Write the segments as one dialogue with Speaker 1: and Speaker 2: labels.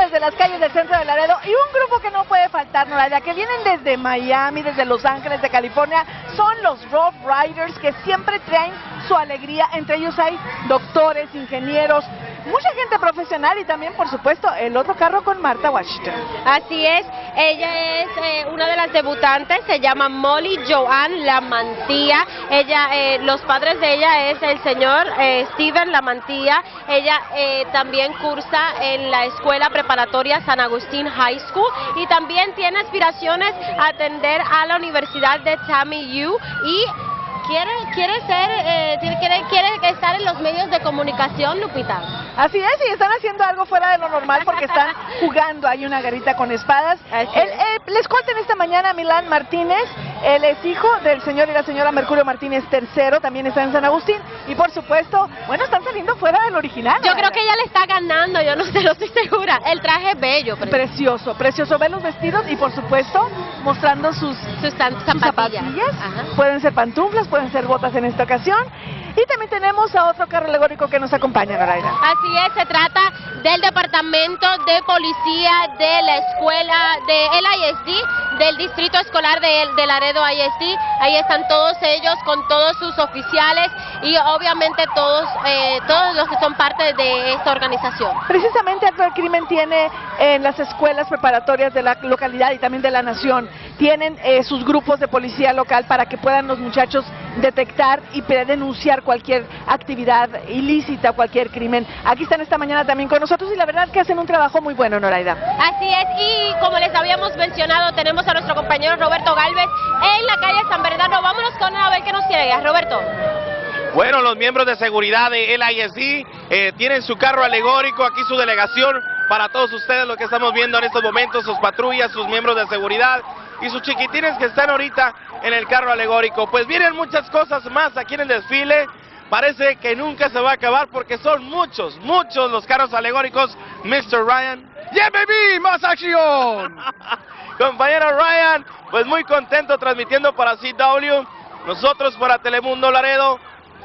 Speaker 1: desde las calles del centro de Laredo y un grupo que no puede faltar, Noraida, que vienen desde Miami, desde Los Ángeles, de California, son los Rough Riders, que siempre traen su alegría. Entre ellos hay doctores, ingenieros, mucha gente profesional y también, por supuesto, el otro carro con Martha Washington.
Speaker 2: Así es, ella es una de las debutantes, se llama Molly Joanne Lamantía. Ella, los padres de ella es el señor Steven Lamantía. Ella también cursa en la escuela preparatoria San Agustín High School y también tiene aspiraciones a atender a la Universidad de TAMU y quiere estar en los medios de comunicación, Lupita.
Speaker 1: Así es, y están haciendo algo fuera de lo normal porque están jugando ahí una garrita con espadas. Les cuentan esta mañana a Milán Martínez, él es hijo del señor y la señora Mercurio Martínez III, también está en San Agustín, y por supuesto, bueno, están saliendo fuera del original.
Speaker 2: Yo creo que ella le está ganando, yo no sé, no estoy segura. El traje es bello.
Speaker 1: Precioso, precioso. Ven los vestidos y por supuesto mostrando sus zapatillas. Pueden ser pantuflas, pueden ser botas en esta ocasión. Y también tenemos a otro carro alegórico que nos acompaña, Noraida.
Speaker 2: Así es, se trata del Departamento de Policía de la Escuela de LISD, del Distrito Escolar de Laredo ISD. Ahí están todos ellos con todos sus oficiales y obviamente todos los que son parte de esta organización.
Speaker 1: Precisamente Acto del Crimen tiene en las escuelas preparatorias de la localidad y también de la nación, tienen sus grupos de policía local para que puedan los muchachos detectar y denunciar cualquier actividad ilícita, cualquier crimen. Aquí están esta mañana también con nosotros y la verdad que hacen un trabajo muy bueno, Noraida.
Speaker 2: Así es, y como les habíamos mencionado, tenemos a nuestro compañero Roberto Galvez en la calle San Bernardo. Vámonos con él a ver qué nos tiene, Roberto.
Speaker 3: Bueno, los miembros de seguridad de LISD tienen su carro alegórico, aquí su delegación para todos ustedes, lo que estamos viendo en estos momentos, sus patrullas, sus miembros de seguridad y sus chiquitines que están ahorita en el carro alegórico. Pues vienen muchas cosas más aquí en el desfile, parece que nunca se va a acabar porque son muchos los carros alegóricos. Mr. Ryan.
Speaker 4: ¡Yeah, baby! ¡Más acción!
Speaker 3: Compañero Ryan, pues muy contento transmitiendo para CW, nosotros para Telemundo Laredo,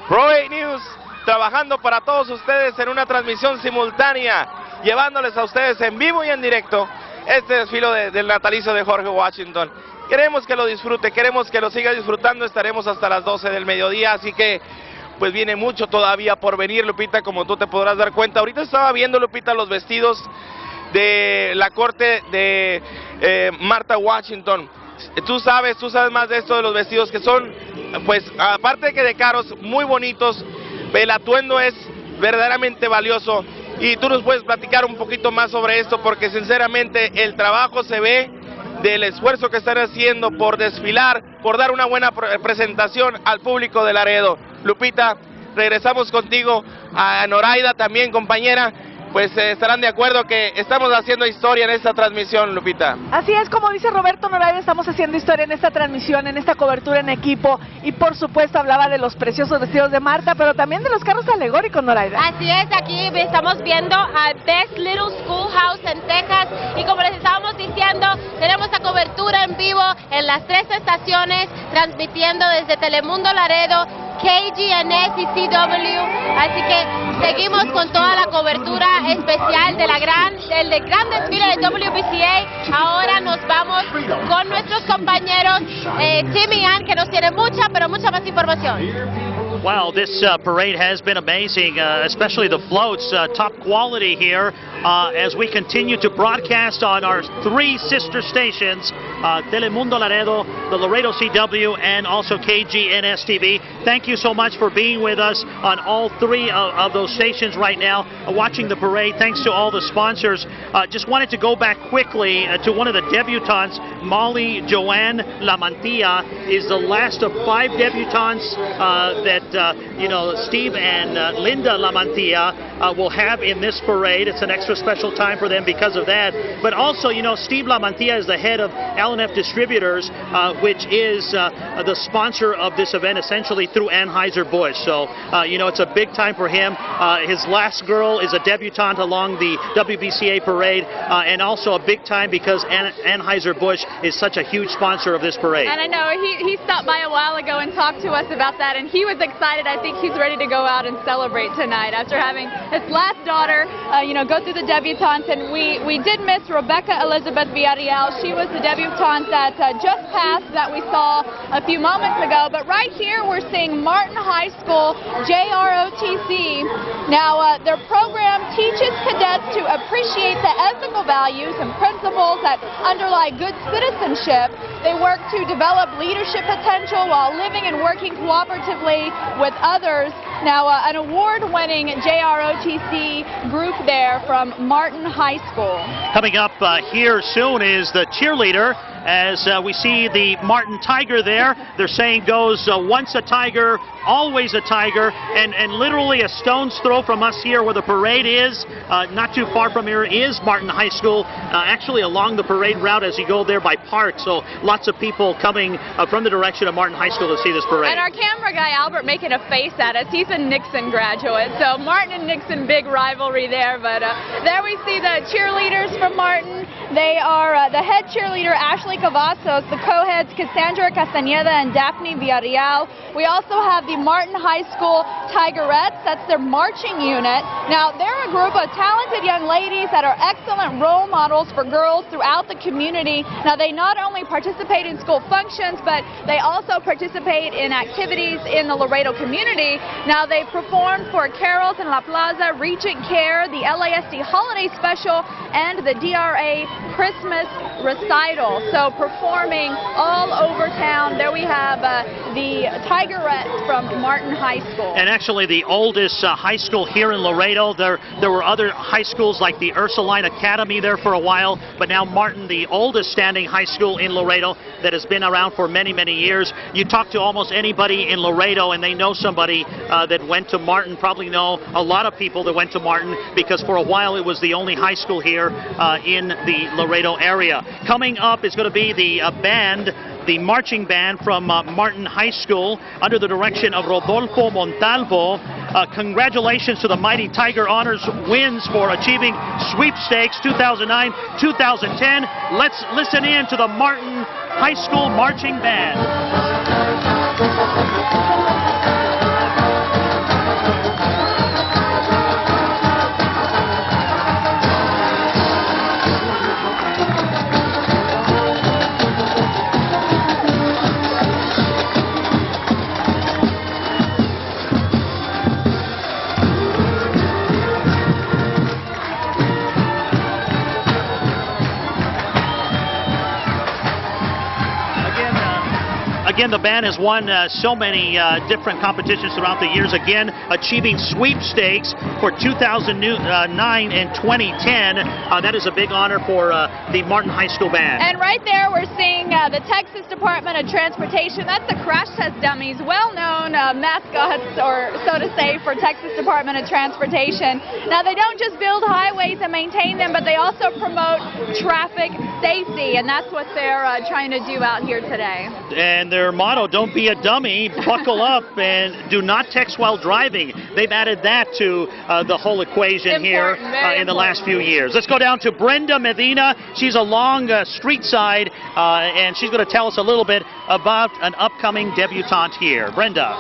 Speaker 3: Pro 8 News, trabajando para todos ustedes en una transmisión simultánea, llevándoles a ustedes en vivo y en directo este desfile del natalicio de Jorge Washington. Queremos que lo disfrute, queremos que lo siga disfrutando, estaremos hasta las 12 del mediodía, así que pues viene mucho todavía por venir, Lupita, como tú te podrás dar cuenta. Ahorita estaba viendo, Lupita, los vestidos de la corte de Martha Washington. Tú sabes más de esto de los vestidos que son, pues aparte de que de caros, muy bonitos, el atuendo es verdaderamente valioso. Y tú nos puedes platicar un poquito más sobre esto porque sinceramente el trabajo se ve del esfuerzo que están haciendo por desfilar, por dar una buena presentación al público de Laredo. Lupita, regresamos contigo, a Noraida también, compañera. Pues estarán de acuerdo que estamos haciendo historia en esta transmisión, Lupita.
Speaker 1: Así es, como dice Roberto, Noraida, estamos haciendo historia en esta transmisión, en esta cobertura en equipo, y por supuesto hablaba de los preciosos vestidos de Marta, pero también de los carros alegóricos, Noraida.
Speaker 2: Así es, aquí estamos viendo a Best Little Schoolhouse en Texas, y como les estábamos diciendo, tenemos la cobertura en vivo en las 3 estaciones, transmitiendo desde Telemundo Laredo, KGNS y CW, así que seguimos con toda la cobertura especial del gran desfile de WBCA. Ahora nos vamos con nuestros compañeros Tim y Ann, que nos tienen mucha más información.
Speaker 5: Wow, this parade has been amazing, especially the floats, top quality here as we continue to broadcast on our 3 sister stations, Telemundo Laredo, the Laredo CW, and also KGNS TV. Thank you so much for being with us on all 3 of those stations right now, watching the parade. Thanks to all the sponsors. Just wanted to go back quickly to one of the debutantes, Molly Joanne Lamantilla, is the last of 5 debutantes that Steve and Linda Lamantilla will have in this parade. It's an extra special time for them because of that. But also, Steve Lamantilla is the head of L&F Distributors, which is the sponsor of this event essentially through Anheuser-Busch. So, it's a big time for him. His last girl is a debutante along the WBCA parade, and also a big time because Anheuser-Busch is such a huge sponsor of this parade.
Speaker 6: And I know he stopped by a while ago and talked to us about that, and he was excited. I think he's ready to go out and celebrate tonight after having his last daughter, go through the debutantes. And we did miss Rebecca Elizabeth Villarreal. She was the debutante that just passed that we saw a few moments ago. But right here we're seeing Martin High School JROTC. Now their program teaches cadets to appreciate the ethical values and principles that underlie good citizenship. They work to develop leadership potential while living and working cooperatively with others. Now, an award-winning JROTC group there from Martin High School.
Speaker 5: Coming up here soon is the cheerleader, as we see the Martin Tiger there. They're saying goes once a Tiger, always a Tiger, and literally a stone's throw from us here where the parade is. Not too far from here is Martin High School, actually along the parade route as you go there by Park. So lots of people coming from the direction of Martin High School to see this parade.
Speaker 6: And our camera guy Albert making a face at us. He's a Nixon graduate, so Martin and Nixon, big rivalry there. But there we see the cheerleaders from Martin. They are the head cheerleader Ashley Cavazos, the co-heads Cassandra Castañeda and Daphne Villarreal. We also have the Martin High School Tigerettes. That's their marching unit. Now, they're a group of talented young ladies that are excellent role models for girls throughout the community. Now, they not only participate in school functions, but they also participate in activities in the Laredo community. Now, they performed for Carols in La Plaza, Regent Care, the LASD Holiday Special, and the DRA Christmas Recital. So performing all over town. There we have the Tigerettes from Martin High School.
Speaker 5: And actually the oldest high school here in Laredo. There were other high schools like the Ursuline Academy there for a while, but now Martin, the oldest standing high school in Laredo that has been around for many, many years. You talk to almost anybody in Laredo and they know somebody that went to Martin, probably know a lot of people that went to Martin, because for a while it was the only high school here in the Laredo area. Coming up is going to be the band, the marching band from Martin High School under the direction of Rodolfo Montalvo. Congratulations to the Mighty Tiger Honors wins for achieving sweepstakes 2009-2010. Let's listen in to the Martin High School marching band. Again, the band has won so many different competitions throughout the years. Again, achieving sweepstakes for 2009 and 2010. That is a big honor for the Martin High School band.
Speaker 6: And right there, we're seeing the Texas Department of Transportation. That's the crash test dummies, well-known mascots, or so to say, for Texas Department of Transportation. Now, they don't just build highways and maintain them, but they also promote traffic safety, and that's what they're trying to do out here today.
Speaker 5: And their motto, don't be a dummy, buckle up, and do not text while driving. They've added that to the whole equation here in the last few years. Let's go down to Brenda Medina. She's along street side, and she's going to tell us a little bit about an upcoming debutante here. Brenda.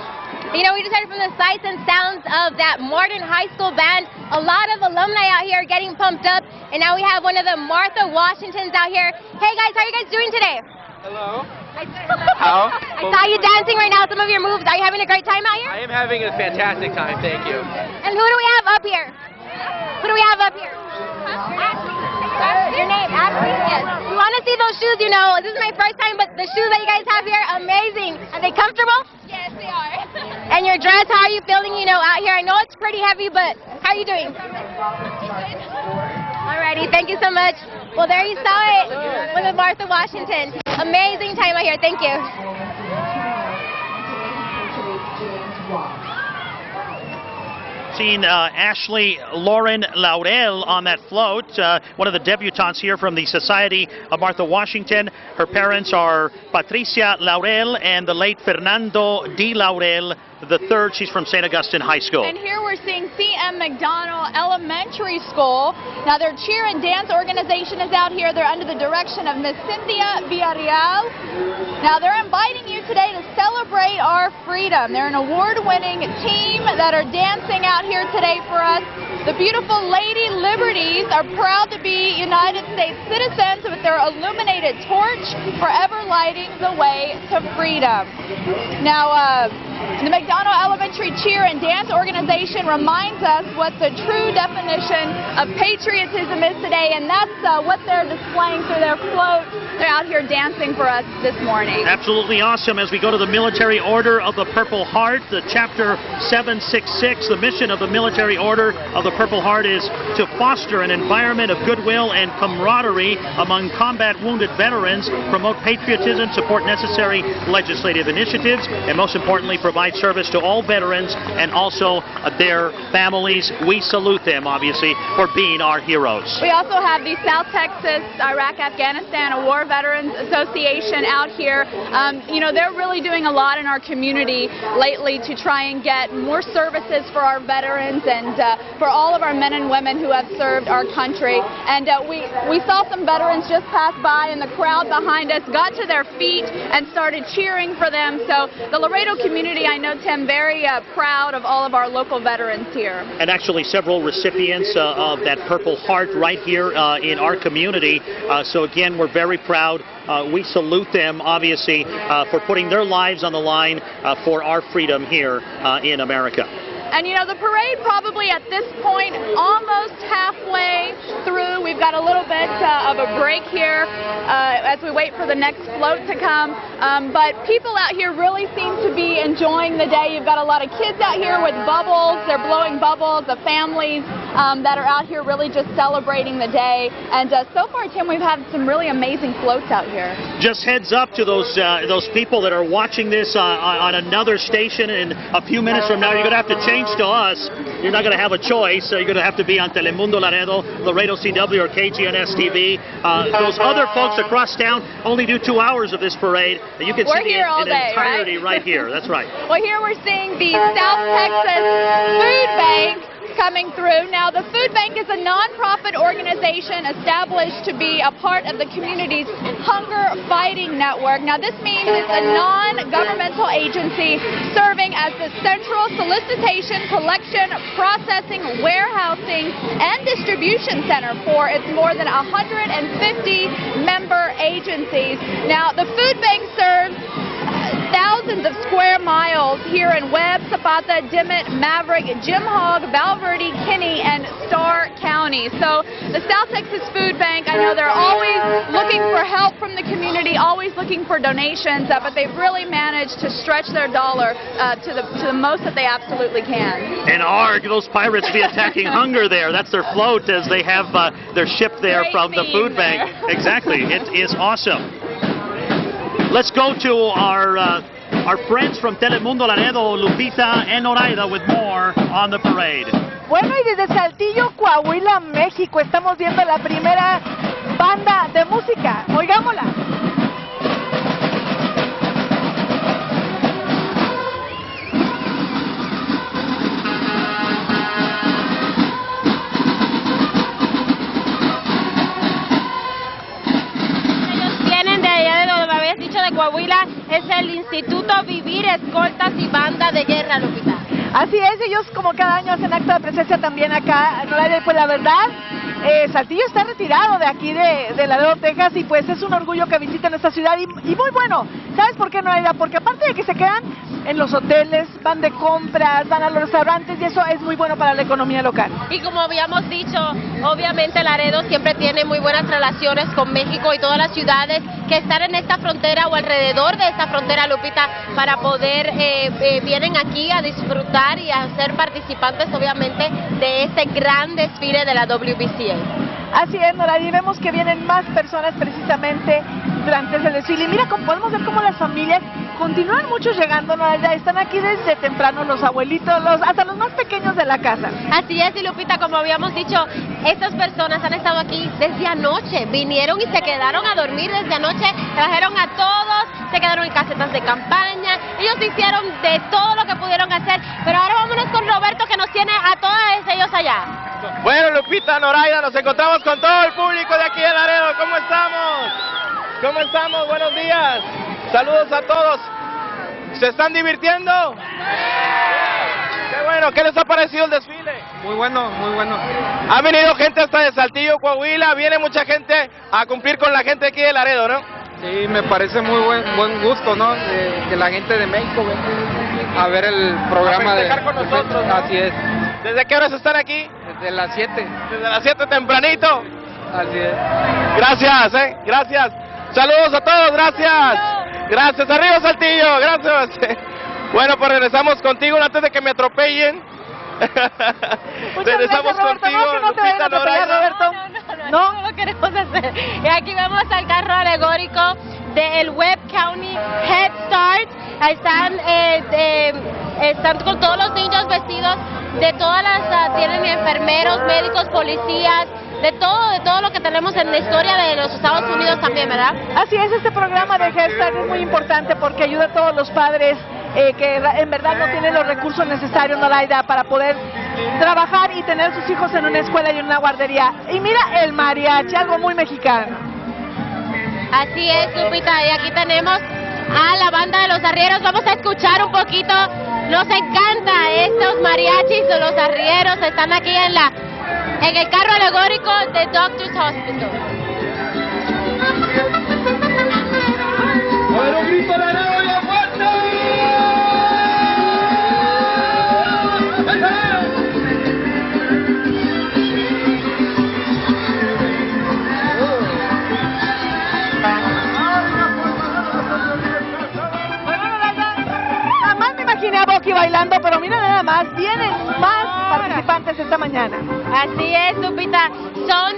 Speaker 2: You know, we just heard from the sights and sounds of that Martin High School band. A lot of alumni out here getting pumped up, and now we have one of the Martha Washingtons out here. Hey guys, how are you guys doing today?
Speaker 7: Hello.
Speaker 2: How? I saw you dancing right now, some of your moves. Are you having a great time out here?
Speaker 7: I am having a fantastic time, thank you.
Speaker 2: And who do we have up here? Who do we have up here? Ashley. Your name, Ashley? Yes. We want to see those shoes, you know. This is my first time, but the shoes that you guys have here, amazing. Are they comfortable?
Speaker 6: Yes, they are.
Speaker 2: And your dress, how are you feeling, you know, out here? I know it's pretty heavy, but how are you doing? Alrighty, thank you so much. Well, there you saw it with Martha Washington. Amazing time out here. Thank you.
Speaker 5: Seen Ashley Lauren Laurel on that float, one of the debutantes here from the Society of Martha Washington. Her parents are Patricia Laurel and the late Fernando D. Laurel III. She's from St. Augustine High School.
Speaker 6: And here we're seeing C.M. McDonald Elementary School. Now their cheer and dance organization is out here. They're under the direction of Miss Cynthia Villarreal. Now they're inviting you today to celebrate our freedom. They're an award-winning team that are dancing out here today for us. The beautiful Lady Liberties are proud to be United States citizens with their illuminated torch, forever lighting the way to freedom. Now, the McDonald Elementary Cheer and Dance Organization reminds us what the true definition of patriotism is today, and that's what they're displaying through their float. They're out here dancing for us this morning.
Speaker 5: Absolutely awesome. As we go to the Military Order of the Purple Heart, the Chapter 766, the mission of the Military Order of the Purple Heart is to foster an environment of goodwill and camaraderie among combat wounded veterans, promote patriotism, support necessary legislative initiatives, and most importantly, provide service to all veterans and also their families. We salute them, obviously, for being our heroes.
Speaker 6: We also have the South Texas Iraq-Afghanistan War Veterans Association out here. You know, they're really doing a lot in our community lately to try and get more services for our veterans and for all of our men and women who have served our country. And we saw some veterans just pass by, and the crowd behind us got to their feet and started cheering for them. So the Laredo community, I know, Tim, very proud of all of our local veterans here.
Speaker 5: And actually several recipients of that Purple Heart right here in our community. So again, we're very proud. We salute them, obviously, for putting their lives on the line for our freedom here in America.
Speaker 6: And you know, the parade probably at this point almost halfway through. We've got a little bit of a break here as we wait for the next float to come. But people out here really seem to be enjoying the day. You've got a lot of kids out here with bubbles. They're blowing bubbles. The families that are out here really just celebrating the day. And so far, Tim, we've had some really amazing floats out here.
Speaker 5: Just heads up to those people that are watching this on another station. In a few minutes from now, you're going to have to change to us. You're not going to have a choice. You're going to have to be on Telemundo Laredo, Laredo CW, or KGNS TV. Those other folks across town only do 2 hours of this parade. You can see it in entirety right here. That's right.
Speaker 6: Well, here we're seeing the South Texas Food Bank coming through. Now, the Food Bank is a nonprofit organization established to be a part of the community's hunger fighting network. Now, this means it's a non-governmental agency serving as the central solicitation, collection, processing, warehousing, and distribution center for its more than 150 member agencies. Now, the Food Bank serves thousands of square miles here in Webb, Zapata, Dimmitt, Maverick, Jim Hogg, Val Verde, Kinney, and Starr County. So the South Texas Food Bank, I know they're always looking for help from the community, always looking for donations, but they've really managed to stretch their dollar to the most that they absolutely can.
Speaker 5: And arg, those pirates be attacking hunger there. That's their float as they have their ship there from the food bank. Exactly. It is awesome. Let's go to our friends from Telemundo Laredo, Lupita and Noraida, with more on the parade.
Speaker 1: Bueno, y desde Saltillo, Coahuila, México, estamos viendo la primera banda de música. Oigámosla.
Speaker 2: De Coahuila es el Instituto Vivir, Escoltas y Banda de Guerra, Lupita.
Speaker 1: Así es, ellos como cada año hacen acto de presencia también acá. Pues la verdad, Saltillo está retirado de aquí de Laredo, Texas, y pues es un orgullo que visiten nuestra ciudad y muy bueno. ¿Sabes por qué, Noraida? Porque aparte de que se quedan en los hoteles, van de compras, van a los restaurantes, y eso es muy bueno para la economía local.
Speaker 2: Y como habíamos dicho, obviamente Laredo siempre tiene muy buenas relaciones con México y todas las ciudades que están en esta frontera o alrededor de esta frontera, Lupita, para poder, vienen aquí a disfrutar y a ser participantes, obviamente, de este gran desfile de la WBCA.
Speaker 1: Así es, Noraida, y vemos que vienen más personas precisamente durante ese desfile. Y mira, podemos ver cómo las familias continúan muchos llegando, Noraida, están aquí desde temprano los abuelitos, hasta los más pequeños de la casa.
Speaker 2: Así es, y Lupita, como habíamos dicho, estas personas han estado aquí desde anoche, vinieron y se quedaron a dormir desde anoche, trajeron a todos, se quedaron en casetas de campaña, ellos hicieron de todo lo que pudieron hacer, pero ahora vámonos con Roberto, que nos tiene a todos ellos allá.
Speaker 3: Bueno, Lupita, Noraida, nos encontramos con todo el público de aquí de Laredo. ¿Cómo estamos? ¿Cómo estamos? Buenos días. Saludos a todos. ¿Se están divirtiendo? Qué bueno, ¿qué les ha parecido el desfile?
Speaker 7: Muy bueno, muy bueno.
Speaker 3: Ha venido gente hasta de Saltillo, Coahuila, viene mucha gente a cumplir con la gente aquí de Laredo, ¿no?
Speaker 7: Sí, me parece muy buen gusto, ¿no? Que la gente de México venga a ver el programa
Speaker 3: a festejar con nosotros, ¿no?
Speaker 7: Así es.
Speaker 3: ¿Desde qué horas están aquí?
Speaker 7: Desde las 7.
Speaker 3: Desde las 7 tempranito.
Speaker 7: Así es.
Speaker 3: Gracias, gracias. Saludos a todos, gracias. Gracias, arriba Saltillo, gracias. Bueno, pues regresamos contigo antes de que me atropellen. Regresamos
Speaker 1: gracias, Roberto.
Speaker 3: contigo,
Speaker 1: No, que no te vayan a atropellar, Roberto.
Speaker 2: No lo queremos hacer. Y aquí vemos al carro alegórico del Webb County Head Start. Están con todos los niños vestidos de todas las, tienen enfermeros, médicos, policías, de todo lo que tenemos en la historia de los Estados Unidos también, ¿verdad?
Speaker 1: Así es, este programa de Head Start es muy importante porque ayuda a todos los padres que en verdad no tienen los recursos necesarios, Nolaida, para poder trabajar y tener a sus hijos en una escuela y en una guardería. Y mira el mariachi, algo muy mexicano.
Speaker 2: Así es, Lupita, y aquí tenemos a la banda de los arrieros. Vamos a escuchar un poquito. Nos encanta estos mariachis o los arrieros. Están aquí en el carro alegórico de Doctors Hospital.
Speaker 4: ¡Bueno, grito la nave y aguanta!
Speaker 1: Jamás me imaginé a Bucky bailando, pero mira nada más, vienen más participantes esta mañana.
Speaker 2: Así es, Lupita.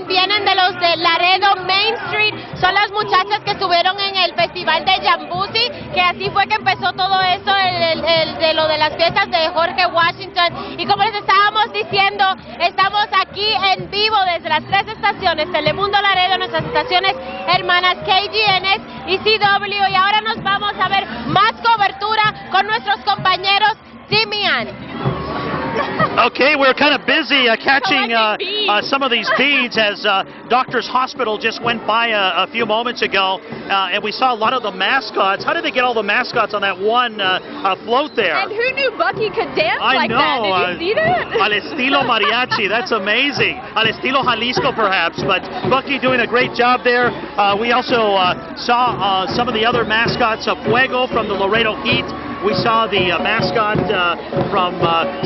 Speaker 2: Vienen de los de Laredo Main Street. Son las muchachas que estuvieron en el festival de Jambusi, que así fue que empezó todo eso, de lo de las fiestas de Jorge Washington. Y como les estábamos diciendo, estamos aquí en vivo desde las 3 estaciones, Telemundo Laredo, nuestras estaciones hermanas KGNS y CW. Y ahora nos vamos a ver más cobertura con nuestros compañeros Simian.
Speaker 5: Okay, we're kind of busy catching some of these beads as Doctors Hospital just went by a few moments ago, and we saw a lot of the mascots. How did they get all the mascots on that one float there?
Speaker 6: And who knew Bucky could dance
Speaker 5: I
Speaker 6: like
Speaker 5: know,
Speaker 6: that? Did you see that?
Speaker 5: Al estilo mariachi, that's amazing. Al estilo Jalisco, perhaps, but Bucky doing a great job there. We also saw some of the other mascots of Fuego from the Laredo Heat. We saw the mascot from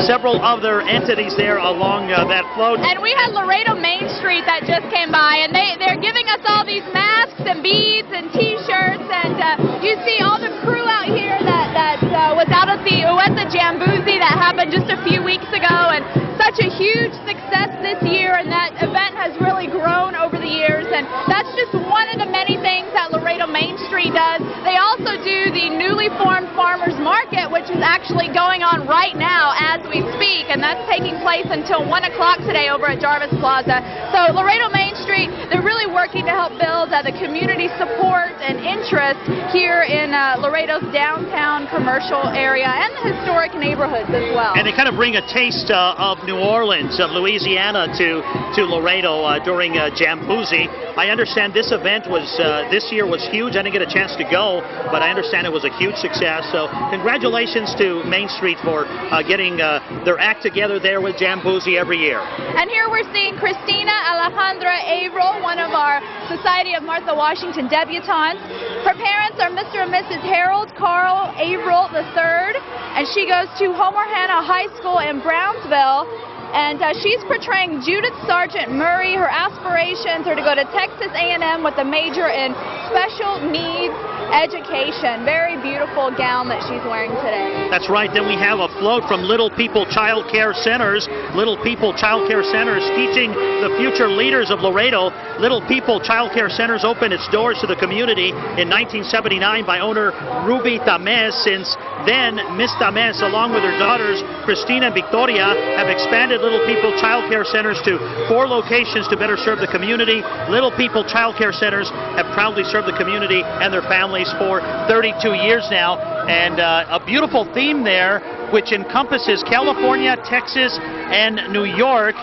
Speaker 5: several other entities there along that float.
Speaker 6: And we had Laredo Main Street that just came by, and they're giving us all these masks and beads and T-shirts, and you see all the crew out here that was out at the Uwesa Jambuzi that happened just a few weeks ago, and such a huge success this year, and that event has really grown over the years, and that's just one of the many things that Laredo Main Street does. They also do the newly formed Farmers Market, which is actually going on right now as we speak, and that's taking place until 1 o'clock today over at Jarvis Plaza. So Laredo Main Street, they're really working to help build the community support and interest here in Laredo's downtown commercial area and the historic neighborhoods as well.
Speaker 5: And they kind of bring a taste of New Orleans, of Louisiana to Laredo during Jambuzi. I understand this event was this year was huge. I didn't get a chance to go, but I understand it was a huge success. So congratulations to Main Street for getting their act together there with Jambuzi every year.
Speaker 6: And here we're seeing Christina Alejandra Averill, one of our Society of Martha Washington debutantes. Her parents are Mr. and Mrs. Harold Carl Averill III, and she goes to Homer Hanna High School in Brownsville. And she's portraying Judith Sargent Murray. Her aspirations are to go to Texas A&M with a major in special needs education. Very beautiful gown that she's wearing today.
Speaker 5: That's right. Then we have a float from Little People Child Care Centers. Little People Child Care Centers teaching the future leaders of Laredo. Little People Child Care Centers opened its doors to the community in 1979 by owner Ruby Tamez. Since then, Miss Tamez, along with her daughters Christina and Victoria, have expanded Little People Child Care Centers to 4 locations to better serve the community. Little People Child Care Centers have proudly served the community and their families for 32 years now, and a beautiful theme there which encompasses California, Texas, and New York,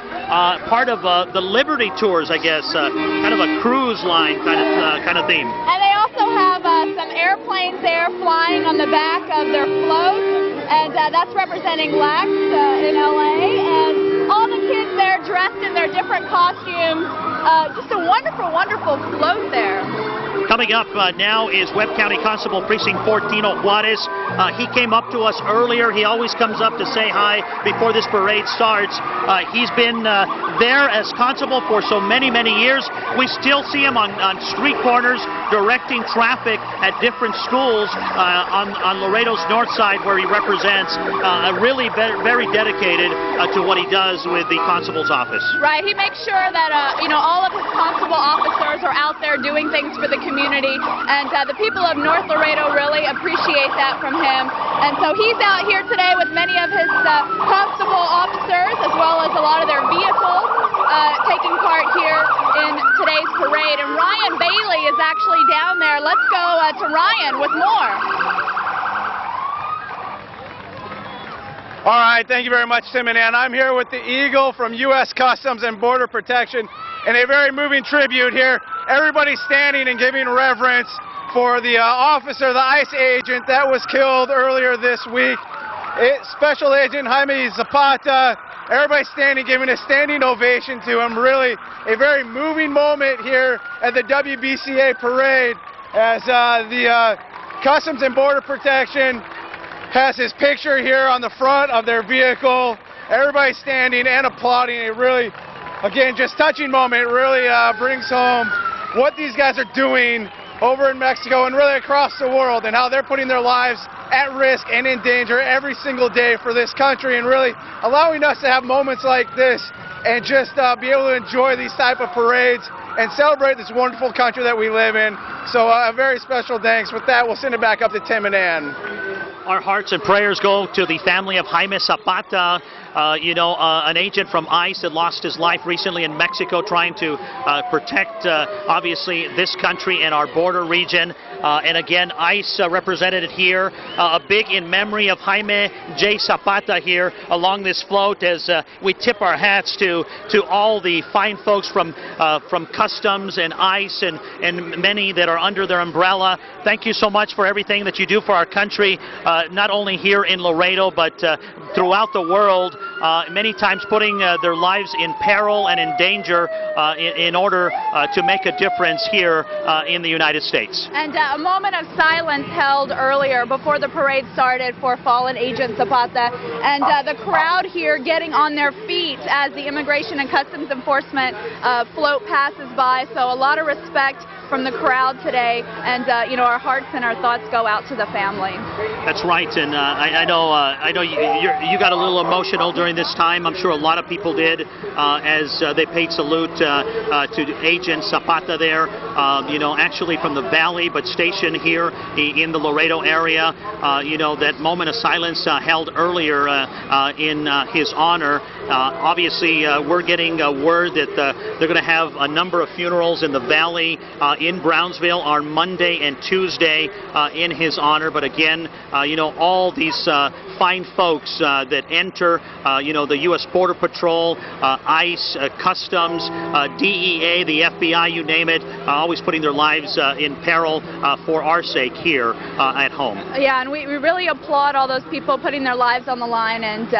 Speaker 5: part of the Liberty Tours, I guess, kind of a cruise line kind of theme.
Speaker 6: And they also have some airplanes there flying on the back of their float, and that's representing LAX in LA, and all the kids there dressed in their different costumes. Just a wonderful, wonderful float there.
Speaker 5: Coming up now is Webb County Constable Precinct 14 Juarez. He came up to us earlier. He always comes up to say hi before this parade starts. He's been there as constable for so many, many years. We still see him on street corners directing traffic at different schools on Laredo's north side where he represents. Really very dedicated to what he does with the constable's office.
Speaker 6: Right. He makes sure that, all of his constable officers are out there doing things for the community, and the people of North Laredo really appreciate that from him. And so he's out here today with many of his constable officers, as well as a lot of their vehicles taking part here in today's parade. And Ryan Bailey is actually down there. Let's go to Ryan with more.
Speaker 8: All right, thank you very much, Tim and Ann. I'm here with the Eagle from U.S. Customs and Border Protection in a very moving tribute here. Everybody's standing and giving reverence for the officer, the ICE agent that was killed earlier this week. Special Agent Jaime Zapata. Everybody's standing, giving a standing ovation to him. Really a very moving moment here at the WBCA parade as the Customs and Border Protection has his picture here on the front of their vehicle. Everybody's standing and applauding. It really, again, just touching moment. It really brings home what these guys are doing over in Mexico and really across the world, and how they're putting their lives at risk and in danger every single day for this country, and really allowing us to have moments like this and just be able to enjoy these type of parades and celebrate this wonderful country that we live in. So a very special thanks. With that, we'll send it back up to Tim and Ann.
Speaker 5: Our hearts and prayers go to the family of Jaime Zapata, an agent from ICE that lost his life recently in Mexico trying to protect, obviously, this country and our border region. And again, ICE represented here, a big in memory of Jaime J. Zapata here along this float as we tip our hats to all the fine folks from Customs and ICE and many that are under their umbrella. Thank you so much for everything that you do for our country, not only here in Laredo, but throughout the world, many times putting their lives in peril and in danger in order to make a difference here in the United States.
Speaker 6: And a moment of silence held earlier before the parade started for fallen Agent Zapata, and the crowd here getting on their feet as the Immigration and Customs Enforcement float passes by. So a lot of respect from the crowd today, and our hearts and our thoughts go out to the family.
Speaker 5: That's right, and I know you got a little emotional during this time. I'm sure a lot of people did as they paid salute to Agent Zapata there. Actually from the Valley, but stationed here in the Laredo area. That moment of silence held earlier in his honor. Obviously, we're getting word that they're going to have a number of funerals in the Valley in Brownsville on Monday and Tuesday in his honor. But again, all these fine folks that enter, the U.S. Border Patrol, ICE, Customs, DEA, the FBI, you name it, always putting their lives in peril for our sake here at home.
Speaker 6: Yeah, and we really applaud all those people putting their lives on the line, and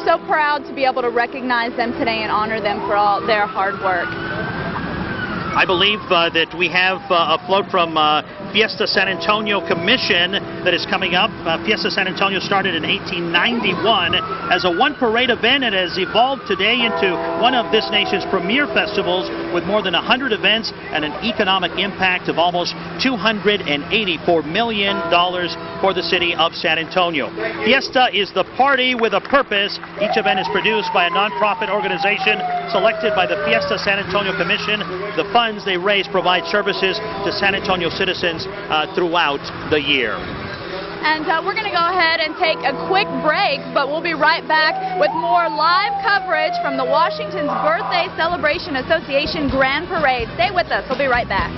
Speaker 6: so proud to be able to recognize them today and honor them for all their hard work.
Speaker 5: I believe that we have a float from Fiesta San Antonio Commission that is coming up. Fiesta San Antonio started in 1891 as a one-parade event. It has evolved today into one of this nation's premier festivals with more than 100 events and an economic impact of almost $284 million for the city of San Antonio. Fiesta is the party with a purpose. Each event is produced by a nonprofit organization selected by the Fiesta San Antonio Commission. The funds they raise provide services to San Antonio citizens throughout the year.
Speaker 6: And we're going to go ahead and take a quick break, but we'll be right back with more live coverage from the Washington's Birthday Celebration Association Grand Parade. Stay with us. We'll be right back.